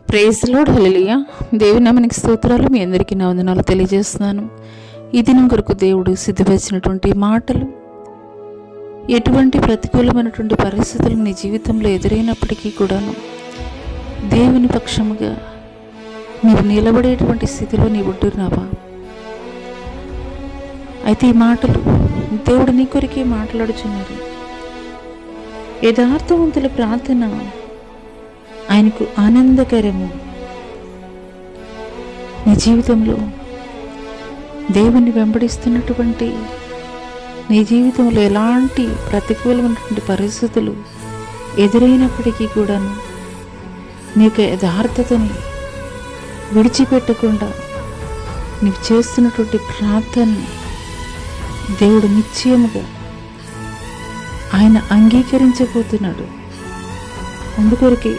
Praise lord, హల్లెలూయా. దేవుని నామానికి స్తోత్రాలు. మీ అందరికీ నా వందనాలు తెలియజేస్తున్నాను. ఈ దినం కొరకు దేవుడు సిద్ధపరిచినటువంటి మాటలు, ఎటువంటి ప్రతికూలమైనటువంటి పరిస్థితులు నీ జీవితంలో ఎదురైనప్పటికీ కూడాను దేవుని పక్షముగా నీవు నిలబడేటువంటి స్థితిలో నీవు ఉంటున్నావా? అయితే ఈ మాటలు దేవుడు నీ కొరికే మాట్లాడుచున్నారు. యథార్థవంతుల ప్రార్థన ఆయనకు ఆనందకరము. నీ జీవితంలో దేవుని వెంబడిస్తున్నటువంటి నీ జీవితంలో ఎలాంటి ప్రతికూలమైనటువంటి పరిస్థితులు ఎదురైనప్పటికీ కూడాను నీకు యథార్థతని విడిచిపెట్టకుండా నీవు చేస్తున్నటువంటి ప్రార్థనని దేవుడు నిశ్చయముగా ఆయన అంగీకరించబోతున్నాడు. అందుకొరకే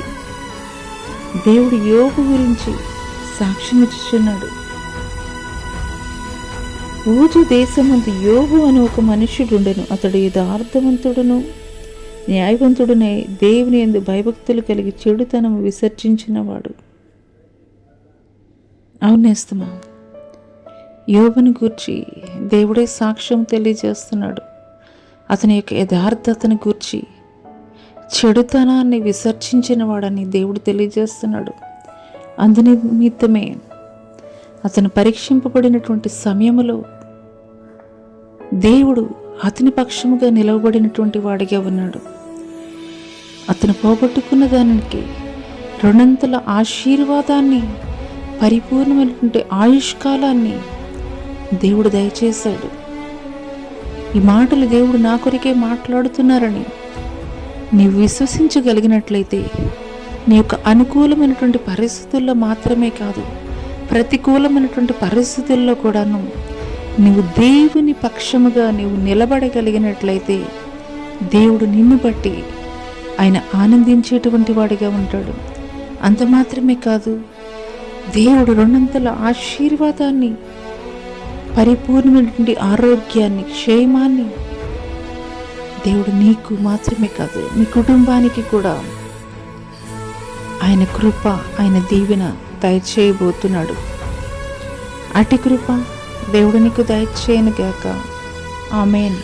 దేవుడు యోబు గురించి సాక్ష్యం ఇచ్చుచున్నాడు. ఊజు దేశమందు యోబు అని ఒక మనుష్యుడుండెను. అతడు యథార్థవంతుడును న్యాయవంతుడునే, దేవుని యందు భయభక్తులు కలిగి చెడుతనము విసర్జించినవాడు. అవునేస్తమా, యోబుని గూర్చి దేవుడే సాక్ష్యం తెలియజేస్తున్నాడు. అతని యొక్క యథార్థతను గూర్చి, చెడుతనాన్ని విసర్జించిన వాడని దేవుడు తెలియజేస్తున్నాడు. అందునిమిత్తమే అతను పరీక్షింపబడినటువంటి సమయంలో దేవుడు అతని పక్షముగా నిలవబడినటువంటి వాడిగా ఉన్నాడు. అతను పోగొట్టుకున్న దానికి రెండంతల ఆశీర్వాదాన్ని, పరిపూర్ణమైనటువంటి ఆయుష్కాలాన్ని దేవుడు దయచేశాడు. ఈ మాటలు దేవుడు నా కొరికే మాట్లాడుతున్నారని నీవు విశ్వసించగలిగినట్లయితే నీ యొక్క అనుకూలమైనటువంటి పరిస్థితుల్లో మాత్రమే కాదు, ప్రతికూలమైనటువంటి పరిస్థితుల్లో కూడాను నీవు దేవుని పక్షముగా నీవు నిలబడగలిగినట్లయితే దేవుడు నిన్ను బట్టి ఆయన ఆనందించేటువంటి వాడిగా ఉంటాడు. అంత మాత్రమే కాదు, దేవుడు రెండంతల ఆశీర్వాదాన్ని, పరిపూర్ణమైనటువంటి ఆరోగ్యాన్ని, క్షేమాన్ని దేవుడు నీకు మాత్రమే కాదు నీ కుటుంబానికి కూడా ఆయన కృప, ఆయన దీవెన దయచేయబోతున్నాడు. అటి కృప దేవుడు నీకు దయచేయను గాక. ఆమేన్.